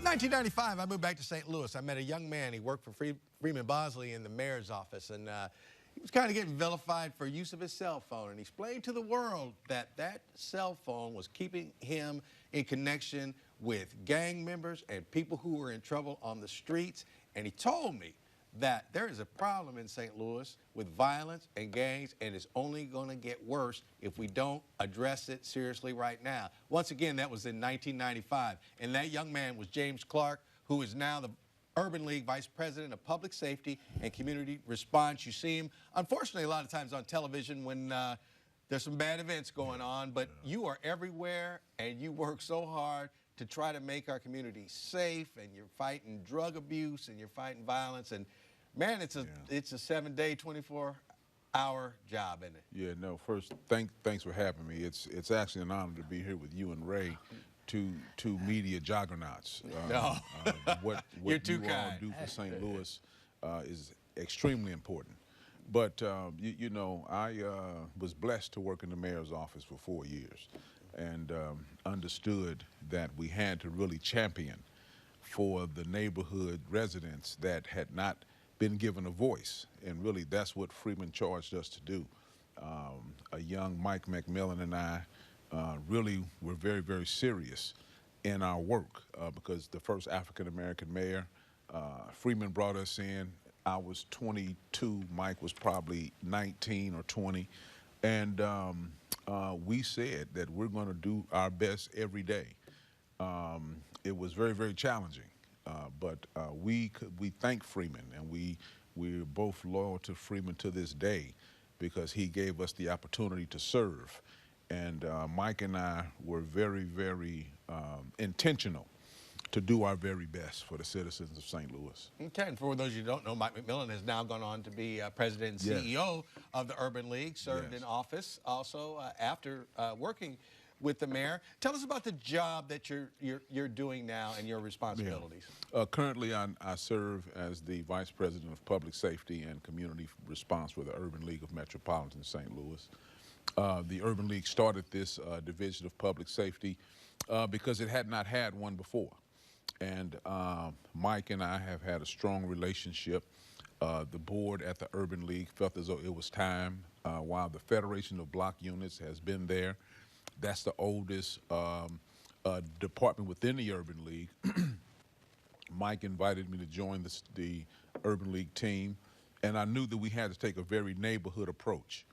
1995, I moved back to St. Louis. I met a young man. He worked for Freeman Bosley in the mayor's office, and he was kind of getting vilified for use of his cell phone. And he explained to the world that that cell phone was keeping him in connection with gang members and people who were in trouble on the streets. And he told me that there is a problem in St. Louis with violence and gangs, and it's only going to get worse if we don't address it seriously right now. Once again, that was in 1995, and that young man was James Clark, who is now the Urban League Vice President of Public Safety and Community Response. You see him, unfortunately, a lot of times on television when there's some bad events going on, but you are everywhere, and you work so hard to try to make our community safe, and you're fighting drug abuse, and you're fighting violence, and man, it's a 7-day, 24-hour job, isn't it? Yeah, no, first, thanks for having me. It's actually an honor to be here with you and Ray, two media juggernauts. What You're too you all kind. do for St. Louis is extremely important. But, you know, I was blessed to work in the mayor's office for 4 years and understood that we had to really champion for the neighborhood residents that had not been given a voice, and really that's what Freeman charged us to do. A young Mike McMillan and I really were very, very serious in our work because the first African-American mayor, Freeman brought us in. I was 22, Mike was probably 19 or 20, and we said that we're going to do our best every day. It was very, very challenging. But we thank Freeman, and we're both loyal to Freeman to this day because he gave us the opportunity to serve. And Mike and I were very, very intentional to do our very best for the citizens of St. Louis. Okay, and for those of you who don't know, Mike McMillan has now gone on to be president and CEO of the Urban League, served in office also after working with the mayor. Tell us about the job that you're doing now and your responsibilities. Currently, I serve as the Vice President of Public Safety and Community Response for the Urban League of Metropolitan St. Louis. The Urban League started this division of public safety because it had not had one before. And Mike and I have had a strong relationship. The board at the Urban League felt as though it was time, while the Federation of Block Units has been there. That's the oldest department within the Urban League. Mike invited me to join the Urban League team, and I knew that we had to take a very neighborhood approach,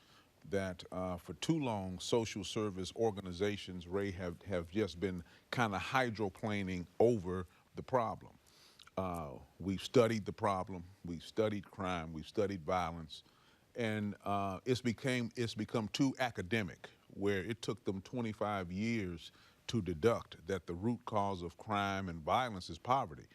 that for too long, social service organizations, Ray, have just been kind of hydroplaning over the problem. We've studied the problem, we've studied crime, we've studied violence, and it's become too academic, where it took them 25 years to deduct that the root cause of crime and violence is poverty.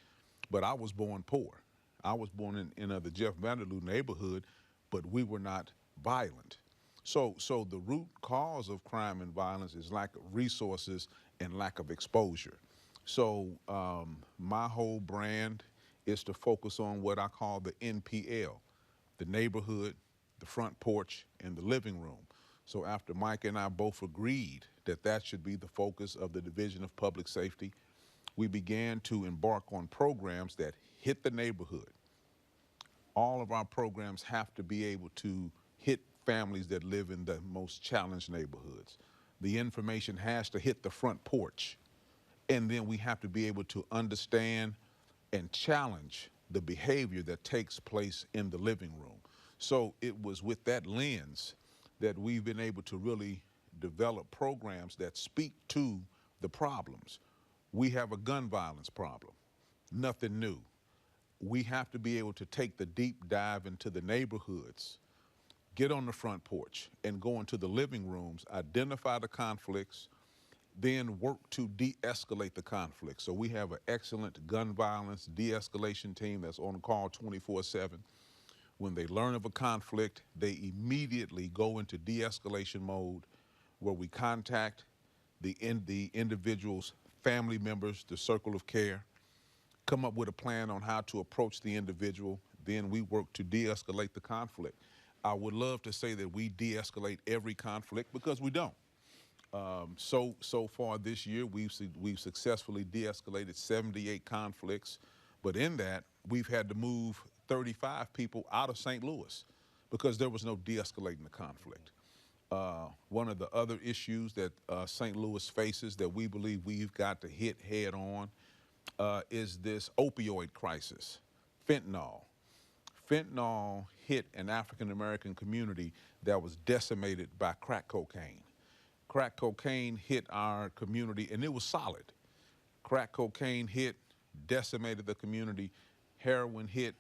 But I was born poor. I was born in the Jeff Vanderloo neighborhood, but we were not violent. So the root cause of crime and violence is lack of resources and lack of exposure. So my whole brand is to focus on what I call the NPL, the neighborhood, the front porch, and the living room. So after Mike and I both agreed that that should be the focus of the Division of Public Safety, we began to embark on programs that hit the neighborhood. All of our programs have to be able to hit families that live in the most challenged neighborhoods. The information has to hit the front porch, and then we have to be able to understand and challenge the behavior that takes place in the living room. So it was with that lens that we've been able to really develop programs that speak to the problems. We have a gun violence problem, nothing new. We have to be able to take the deep dive into the neighborhoods, get on the front porch, and go into the living rooms, identify the conflicts, then work to de-escalate the conflict. So we have an excellent gun violence de-escalation team that's on call 24/7. When they learn of a conflict, they immediately go into de-escalation mode, where we contact the individual's family members, the circle of care, come up with a plan on how to approach the individual, then we work to de-escalate the conflict. I would love to say that we de-escalate every conflict, because we don't. So far this year, we've successfully de-escalated 78 conflicts, but in that, we've had to move 35 people out of St. Louis because there was no de-escalating the conflict. One of the other issues that St. Louis faces that we believe we've got to hit head on is this opioid crisis, fentanyl. Fentanyl hit an African-American community that was decimated by crack cocaine. Crack cocaine hit our community, and it was solid. Crack cocaine hit, decimated the community. Heroin hit,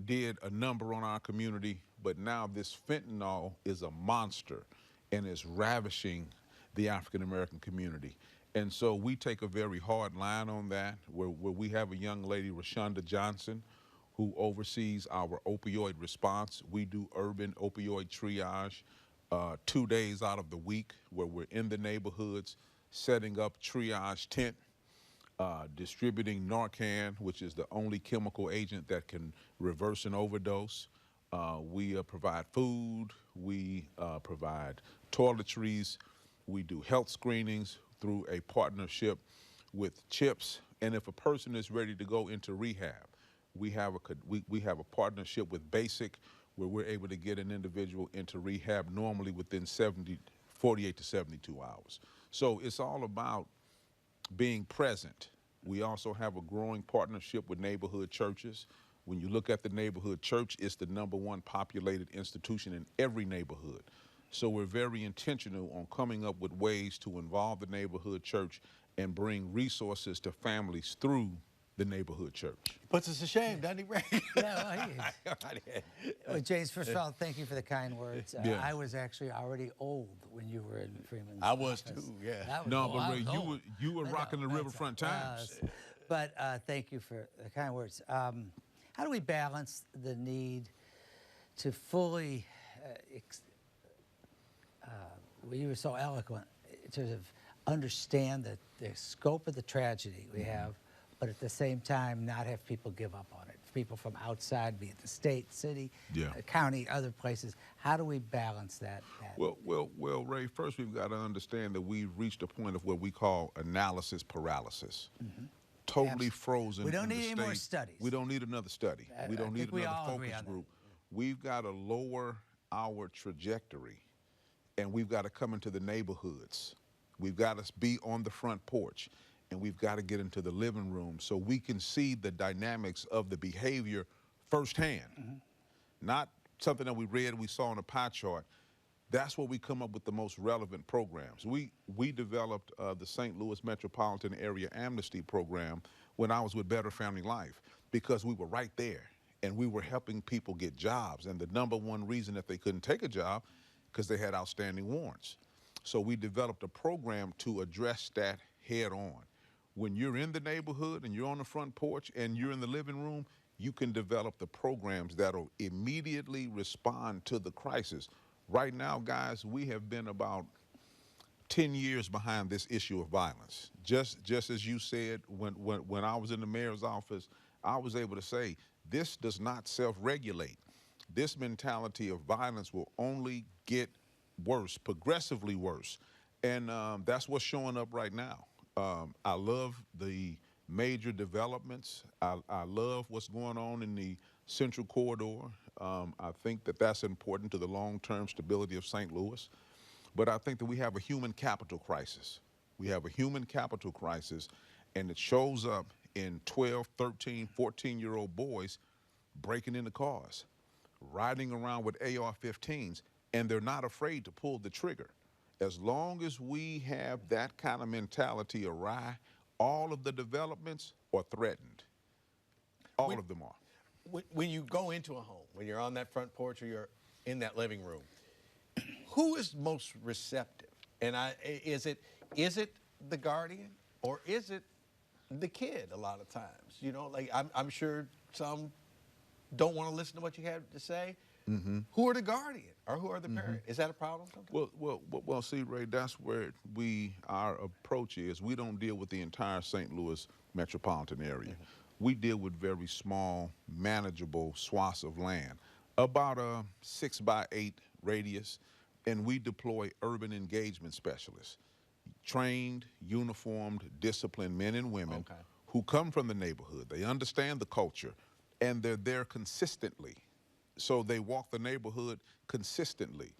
did a number on our community, but now this fentanyl is a monster and is ravishing the African-American community. And so we take a very hard line on that, where we have a young lady, Rashonda Johnson, who oversees our opioid response. We do urban opioid triage 2 days out of the week, where we're in the neighborhoods, setting up triage tent, distributing Narcan, which is the only chemical agent that can reverse an overdose. We provide food, we provide toiletries, we do health screenings through a partnership with CHIPS. And if a person is ready to go into rehab, we have a partnership with BASIC, where we're able to get an individual into rehab normally within 48 to 72 hours. So it's all about being present. We also have a growing partnership with neighborhood churches. When you look at the neighborhood church, it's the #1 populated institution in every neighborhood. So we're very intentional on coming up with ways to involve the neighborhood church and bring resources to families through the neighborhood church. Puts us to shame, doesn't he, Ray? Yeah, well, well, James, first of all, thank you for the kind words. Yeah. I was actually already old when you were in Freeman's I was office. too, yeah. That was No, old. but I Ray, was you were old. rocking the That's Riverfront Times. But thank you for the kind words. How do we balance the need to fully, well, you were so eloquent, to understand the scope of the tragedy we have, but at the same time not have people give up on it? People from outside, be it the state, city, county, other places. How do we balance that? Well, Ray, first we've got to understand that we've reached a point of what we call analysis paralysis. Totally frozen. We don't in need the any more state. studies. We don't need another study. We don't need we another all agree focus on that. group. We've got to lower our trajectory, and we've got to come into the neighborhoods. We've got to be on the front porch, and we've got to get into the living room so we can see the dynamics of the behavior firsthand. Not something that we read, we saw on a pie chart. That's where we come up with the most relevant programs. We developed the St. Louis Metropolitan Area Amnesty Program when I was with Better Family Life, because we were right there and we were helping people get jobs. And the #1 reason that they couldn't take a job, because they had outstanding warrants. So we developed a program to address that head on. When you're in the neighborhood and you're on the front porch and you're in the living room, you can develop the programs that'll immediately respond to the crisis. Right now, guys, we have been about 10 years behind this issue of violence. Just as you said, when I was in the mayor's office, I was able to say, this does not self-regulate. This mentality of violence will only get worse, progressively worse. And that's what's showing up right now. I love the major developments. I love what's going on in the Central Corridor. I think that that's important to the long-term stability of St. Louis. But I think that we have a human capital crisis. We have a human capital crisis, and it shows up in 12, 13, 14-year-old boys breaking into cars, riding around with AR-15s, and they're not afraid to pull the trigger. As long as we have that kind of mentality awry, all of the developments are threatened. All of them are. When you go into a home, when you're on that front porch or you're in that living room, who is most receptive? And is it the guardian or is it the kid a lot of times? You know, like I'm sure some don't want to listen to what you have to say. Who are the guardian or who are the parent? Is that a problem sometimes? Well, see, Ray, that's where our approach is. We don't deal with the entire St. Louis metropolitan area. We deal with very small, manageable swaths of land, about a 6 by 8 radius. and we deploy urban engagement specialists, trained, uniformed, disciplined men and women who come from the neighborhood. They understand the culture, and they're there consistently. So they walk the neighborhood consistently.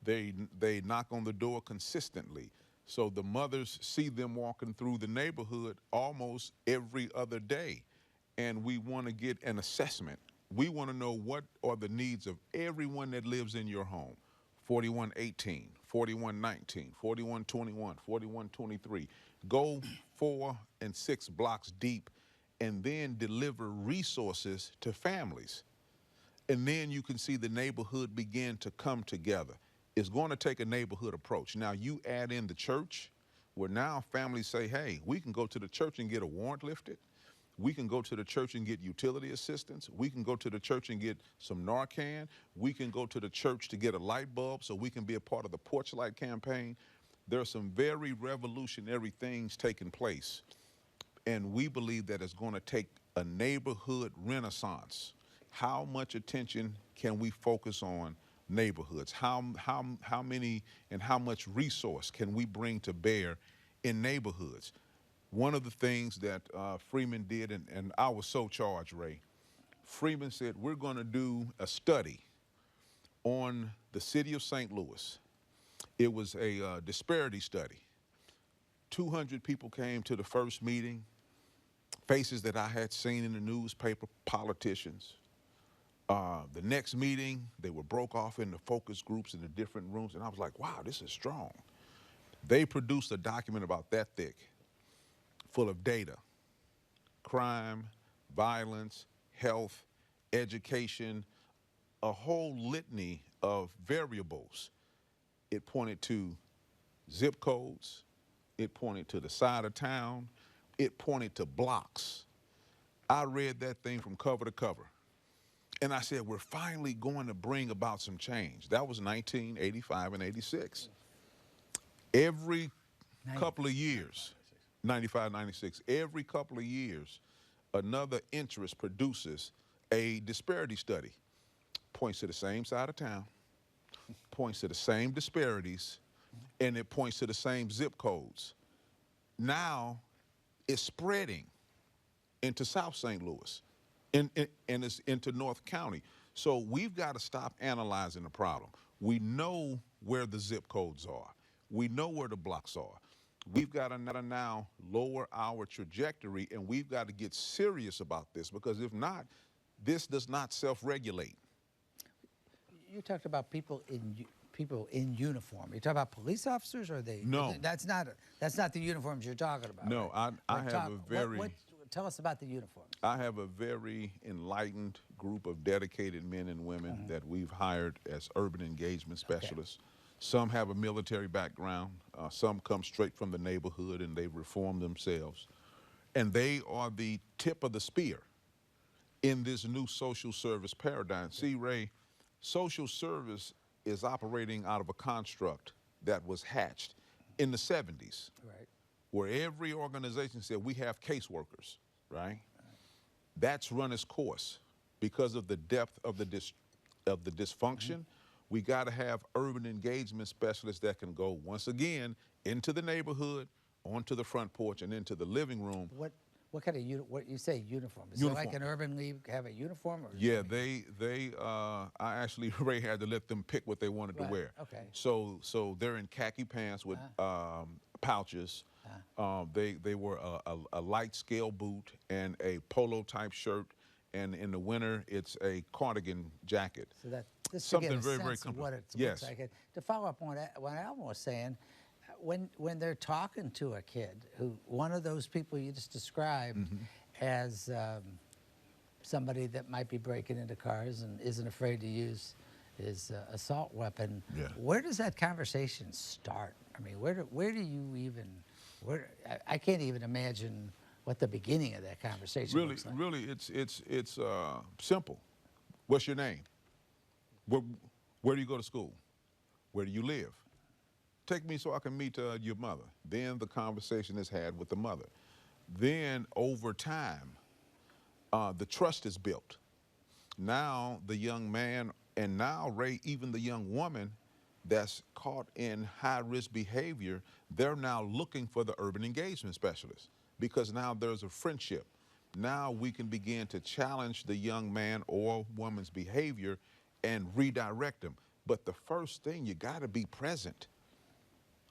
They knock on the door consistently. So the mothers see them walking through the neighborhood almost every other day. And we want to get an assessment. We want to know what are the needs of everyone that lives in your home. 4118, 4119, 4121, 4123. Go 4 and 6 blocks deep and then deliver resources to families. And then you can see the neighborhood begin to come together. It's going to take a neighborhood approach. Now you add in the church, where now families say, hey, we can go to the church and get a warrant lifted. We can go to the church and get utility assistance. We can go to the church and get some Narcan. We can go to the church to get a light bulb so we can be a part of the porch light campaign. There are some very revolutionary things taking place. And we believe that it's going to take a neighborhood renaissance. How much attention can we focus on neighborhoods? How many and how much resource can we bring to bear in neighborhoods? One of the things that Freeman did, and I was so charged, Ray, Freeman said, we're going to do a study on the city of St. Louis. It was a disparity study. 200 people came to the first meeting, faces that I had seen in the newspaper, politicians. The next meeting, they were broke off into focus groups in the different rooms, and I was like, wow, this is strong. They produced a document about that thick, full of data, crime, violence, health, education, a whole litany of variables. It pointed to zip codes, it pointed to the side of town, it pointed to blocks. I read that thing from cover to cover. And I said, we're finally going to bring about some change. That was 1985 and 86. Every couple of years, 95, 96, every couple of years, another interest produces a disparity study. Points to the same side of town, points to the same disparities, and it points to the same zip codes. Now it's spreading into South St. Louis and it's into North County. So we've got to stop analyzing the problem. We know where the zip codes are. We know where the blocks are. We've got to now lower our trajectory, and we've got to get serious about this, because if not, this does not self-regulate. You talked about people in uniform. You talk about police officers, or they? No. That's not the uniforms you're talking about. No, right? I have a very. Tell us about the uniforms. I have a very enlightened group of dedicated men and women that we've hired as urban engagement specialists. Okay. Some have a military background. Some come straight from the neighborhood, and they've reformed themselves. And they are the tip of the spear in this new social service paradigm. See, Ray, social service is operating out of a construct that was hatched in the 70s, right, where every organization said, we have caseworkers, right? That's run its course because of the depth of the dysfunction. We got to have urban engagement specialists that can go, once again, into the neighborhood, onto the front porch, and into the living room. What kind of what you say uniform? Is it like an urban league have a uniform? Or yeah, I actually, Ray, had to let them pick what they wanted to wear. Okay. So they're in khaki pants with pouches. They wear a light scale boot and a polo type shirt, and in the winter it's a cardigan jacket. So this something very comfortable. What it yes. looks like. To follow up on what Alvin was saying, when they're talking to a kid who, one of those people you just described as somebody that might be breaking into cars and isn't afraid to use his assault weapon, where does that conversation start? I mean, where do you even, I can't even imagine what the beginning of that conversation looks like. Really, it's simple. What's your name? Where do you go to school? Where do you live? Take me so I can meet your mother. Then the conversation is had with the mother. Then over time, the trust is built. Now the young man, and now Ray, even the young woman, that's caught in high-risk behavior, they're now looking for the urban engagement specialist because now there's a friendship. Now we can begin to challenge the young man or woman's behavior and redirect them. But the first thing, you got to be present.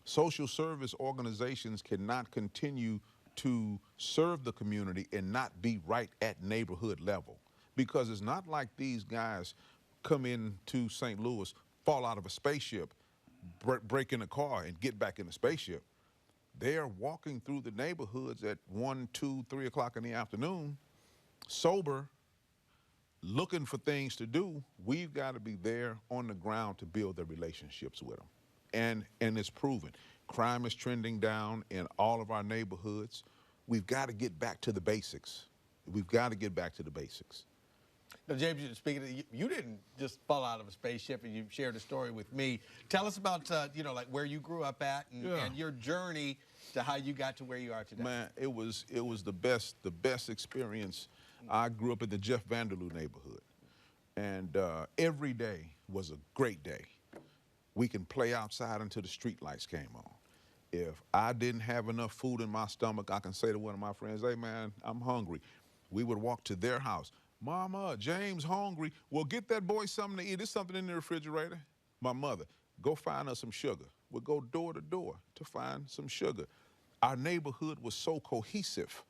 Social service organizations cannot continue to serve the community and not be right at neighborhood level, because it's not like these guys come into St. Louis, fall out of a spaceship, break in a car and get back in the spaceship. They're walking through the neighborhoods at 1, 2, 3 o'clock in the afternoon, sober, looking for things to do. We've got to be there on the ground to build the relationships with them. And it's proven. Crime is trending down in all of our neighborhoods. We've got to get back to the basics. We've got to get back to the basics. Now, James, speaking of, you didn't just fall out of a spaceship, and you shared a story with me. Tell us about, you know, like where you grew up at and your journey to how you got to where you are today. Man, it was the best experience. I grew up in the Jeff Vanderloo neighborhood, and every day was a great day. We can play outside until the street lights came on. If I didn't have enough food in my stomach, I can say to one of my friends, hey man, I'm hungry. We would walk to their house. Mama, James hungry. Well, get that boy something to eat. There's something in the refrigerator. My mother, go find us some sugar. We'd go door to door to find some sugar. Our neighborhood was so cohesive.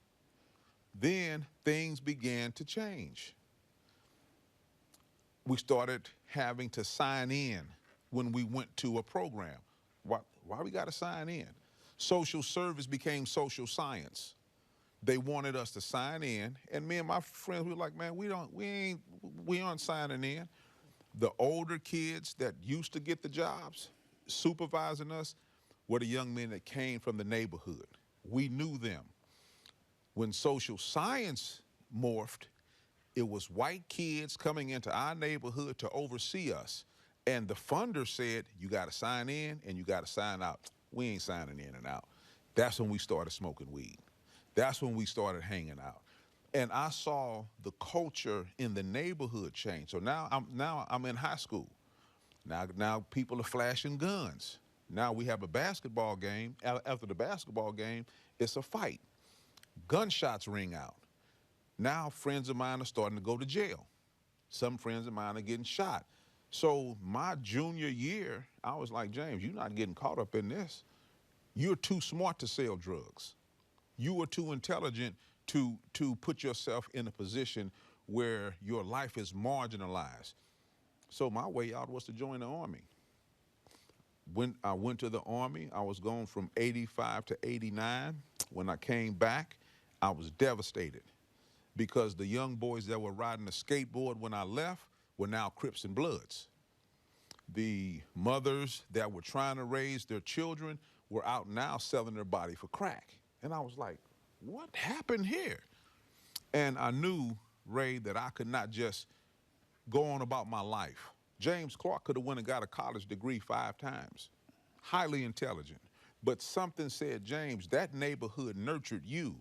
Then things began to change. We started having to sign in when we went to a program. Why we got to sign in? Social service became social science. They wanted us to sign in, and me and my friends, we were like, man, we aren't signing in. The older kids that used to get the jobs supervising us were the young men that came from the neighborhood. We knew them. When social science morphed, it was white kids coming into our neighborhood to oversee us. And the funder said, you got to sign in and you got to sign out. We ain't signing in and out. That's when we started smoking weed. That's when we started hanging out. And I saw the culture in the neighborhood change. So now I'm in high school. Now people are flashing guns. Now we have a basketball game. After the basketball game, it's a fight. Gunshots ring out. Now friends of mine are starting to go to jail. Some friends of mine are getting shot. So my junior year, I was like, James, you're not getting caught up in this. You're too smart to sell drugs. You are too intelligent to put yourself in a position where your life is marginalized. So my way out was to join the Army. When I went to the Army, I was gone from 85 to 89. When I came back, I was devastated because the young boys that were riding a skateboard when I left were now Crips and Bloods. The mothers that were trying to raise their children were out now selling their body for crack. And I was like, what happened here? And I knew, Reid, that I could not just go on about my life. James Clark could have went and got a college degree 5 times, highly intelligent. But something said, James, that neighborhood nurtured you.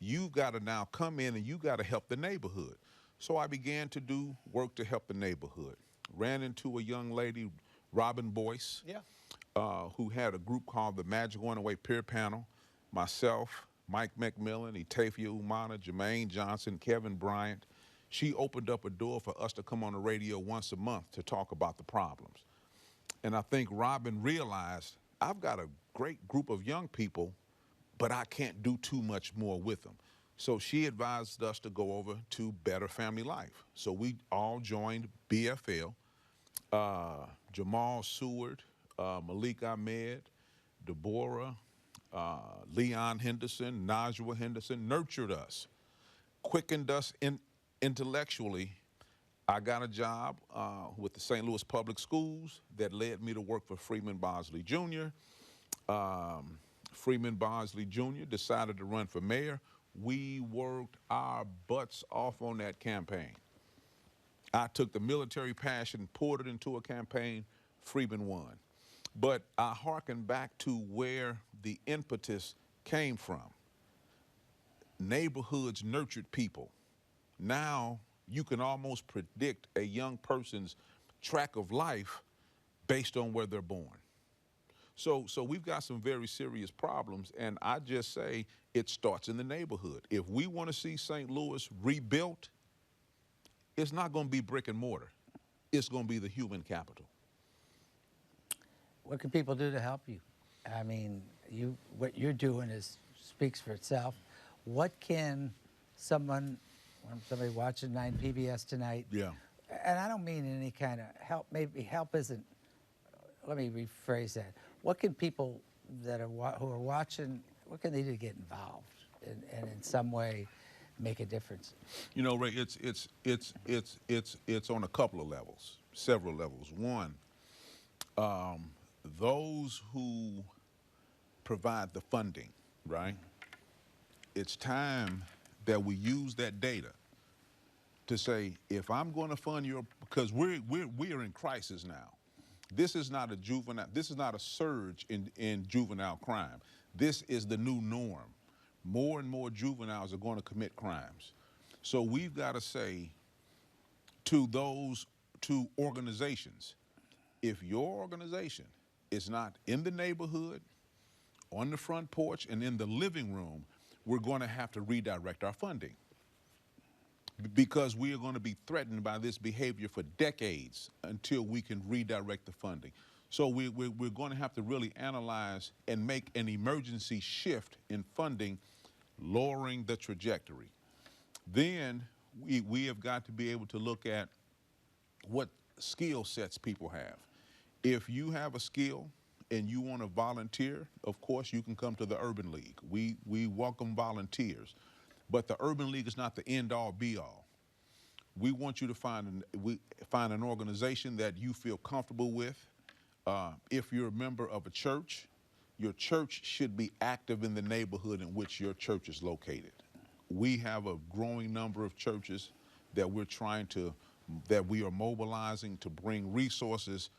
You got to now come in and you got to help the neighborhood. So I began to do work to help the neighborhood. Ran into a young lady, Robin Boyce, who had a group called the Magic One Away Peer Panel. Myself, Mike McMillan, Etafia Umana, Jermaine Johnson, Kevin Bryant. She opened up a door for us to come on the radio once a month to talk about the problems. And I think Robin realized, I've got a great group of young people, but I can't do too much more with them. So she advised us to go over to Better Family Life. So we all joined BFL. Jamal Seward, Malik Ahmed, Deborah, Leon Henderson, Najwa Henderson nurtured us, quickened us intellectually. I got a job with the St. Louis Public Schools that led me to work for Freeman Bosley Jr. Freeman Bosley Jr. decided to run for mayor. We worked our butts off on that campaign. I took the military passion, poured it into a campaign, Freeman won. But I hearken back to where the impetus came from. Neighborhoods nurtured people. Now you can almost predict a young person's track of life based on where they're born. So we've got some very serious problems, and I just say it starts in the neighborhood. If we want to see St. Louis rebuilt, it's not going to be brick and mortar. It's going to be the human capital. What can people do to help you? I mean, what you're doing speaks for itself. What can somebody watching 9 PBS tonight? Yeah. And I don't mean any kind of help. Maybe help isn't. Let me rephrase that. What can people who are watching? What can they do to get involved and in some way make a difference? You know, Ray, it's on a couple of levels, several levels. One, those who provide the funding, right? It's time that we use that data to say, if I'm going to fund because we are in crisis now. This is not a surge in juvenile crime. This is the new norm. More and more juveniles are going to commit crimes. So we've got to say to organizations, if your organization is not in the neighborhood, on the front porch, and in the living room, we're going to have to redirect our funding, because we are going to be threatened by this behavior for decades until we can redirect the funding. So we're going to have to really analyze and make an emergency shift in funding, lowering the trajectory. Then we have got to be able to look at what skill sets people have. If you have a skill and you want to volunteer, of course you can come to the Urban League. We welcome volunteers. But the Urban League is not the end-all, be-all. We want you to find an organization that you feel comfortable with. If you're a member of a church, your church should be active in the neighborhood in which your church is located. We have a growing number of churches that we are mobilizing to bring resources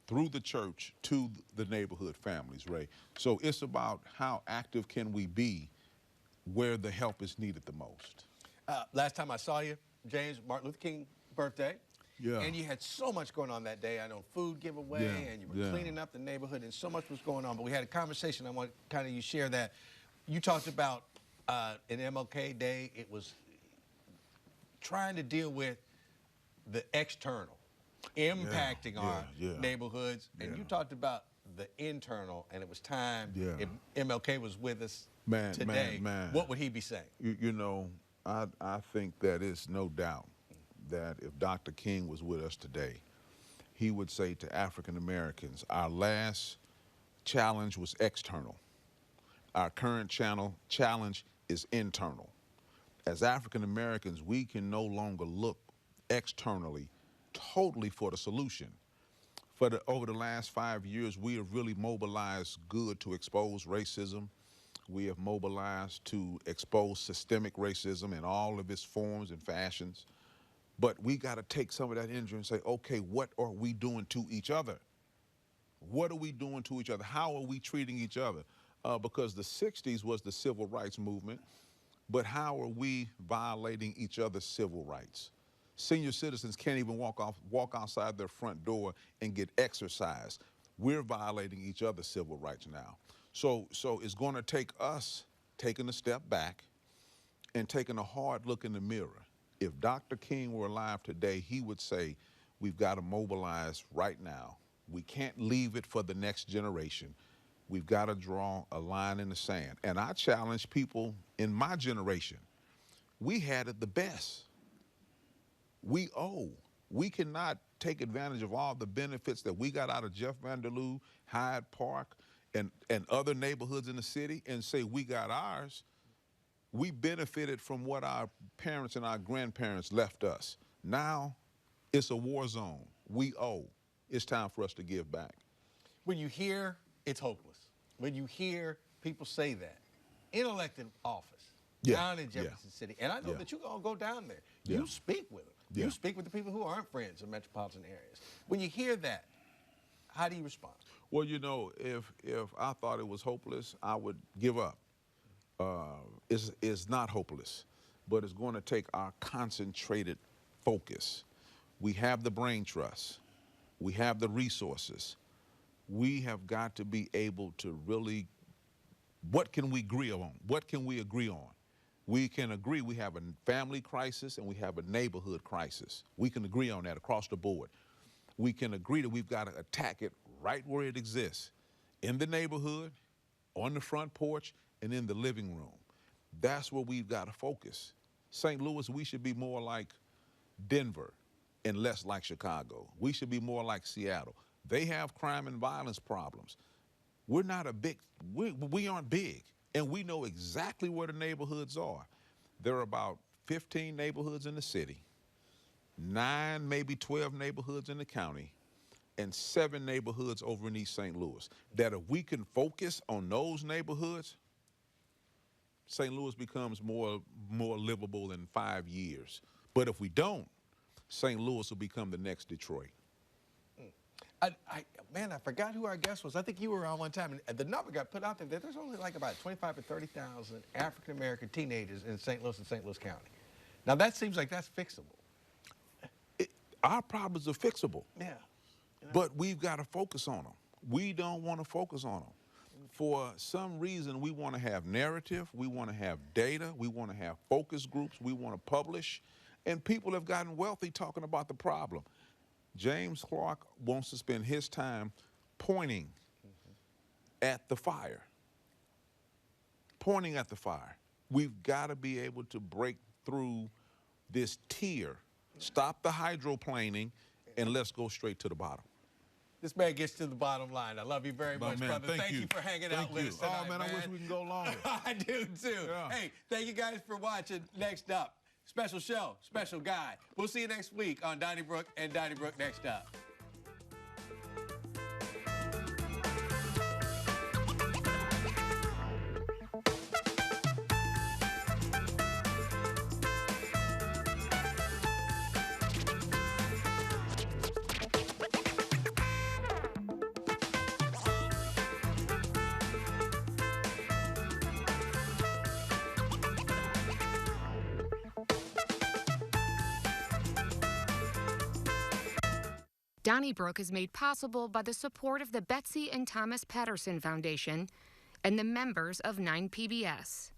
through the church to the neighborhood families, Ray. So it's about how active can we be where the help is needed the most. Last time I saw you, James, Martin Luther King birthday. Yeah. And you had so much going on that day. I know food giveaway, and you were cleaning up the neighborhood, and so much was going on. But we had a conversation. I want kind of you share that. You talked about an MLK Day. It was trying to deal with the external impacting our neighborhoods, and you talked about the internal, and it was time. If MLK was with us today, what would he be saying? You know, I think that it's no doubt that if Dr. King was with us today, he would say to African Americans, our last challenge was external. Our current challenge is internal. As African Americans, we can no longer look externally totally for the solution. Over the last 5 years, we have really mobilized good to expose racism. We have mobilized to expose systemic racism in all of its forms and fashions. But we got to take some of that energy and say, okay, what are we doing to each other? What are we doing to each other? How are we treating each other? Because the 60s was the civil rights movement, but how are we violating each other's civil rights? Senior citizens can't even walk outside their front door and get exercise. We're violating each other's civil rights now. So it's going to take us taking a step back and taking a hard look in the mirror. If Dr. King were alive today, he would say, we've got to mobilize right now. We can't leave it for the next generation. We've got to draw a line in the sand. And I challenge people in my generation. We had it the best. We owe. We cannot take advantage of all the benefits that we got out of Jeff Vanderloo, Hyde Park, and other neighborhoods in the city and say we got ours. We benefited from what our parents and our grandparents left us. Now it's a war zone. We owe. It's time for us to give back. When you hear it's hopeless, when you hear people say that in elected office down in Jefferson City, and I know that you're going to go down there. You speak with them. You speak with the people who aren't friends in metropolitan areas. When you hear that, how do you respond? Well, you know, if I thought it was hopeless, I would give up. It's not hopeless, but it's going to take our concentrated focus. We have the brain trust. We have the resources. we have got to be able to really, what can we agree on? What can we agree on? We can agree we have a family crisis and we have a neighborhood crisis. We can agree on that across the board. We can agree that we've got to attack it right where it exists, in the neighborhood, on the front porch, and in the living room. That's where we've got to focus. St. Louis, we should be more like Denver and less like Chicago. We should be more like Seattle. They have crime and violence problems. We're not a big, we aren't big, and we know exactly where the neighborhoods are. There are about 15 neighborhoods in the city, 9, maybe 12 neighborhoods in the county, and 7 neighborhoods over in East St. Louis. That if we can focus on those neighborhoods, St. Louis becomes more livable in 5 years. But if we don't, St. Louis will become the next Detroit. Man, I forgot who our guest was. I think you were on one time, and the number got put out there that there's only like about 25 to 30,000 African-American teenagers in St. Louis and St. Louis County. Now, that seems like that's fixable. Our problems are fixable. Yeah. But we've got to focus on them. We don't want to focus on them. For some reason, we want to have narrative, we want to have data, we want to have focus groups, we want to publish, and people have gotten wealthy talking about the problem. James Clark wants to spend his time pointing at the fire. Pointing at the fire. We've got to be able to break through this tier, stop the hydroplaning, and let's go straight to the bottom. This man gets to the bottom line. I love you very much, man, brother. Thank you for hanging out with us tonight, Oh, man, I wish we could go longer. I do, too. Yeah. Hey, thank you guys for watching. Next up, special show, special guy. We'll see you next week on Donnybrook and Donnybrook Next Up. Donnybrook is made possible by the support of the Betsy and Thomas Patterson Foundation and the members of 9PBS.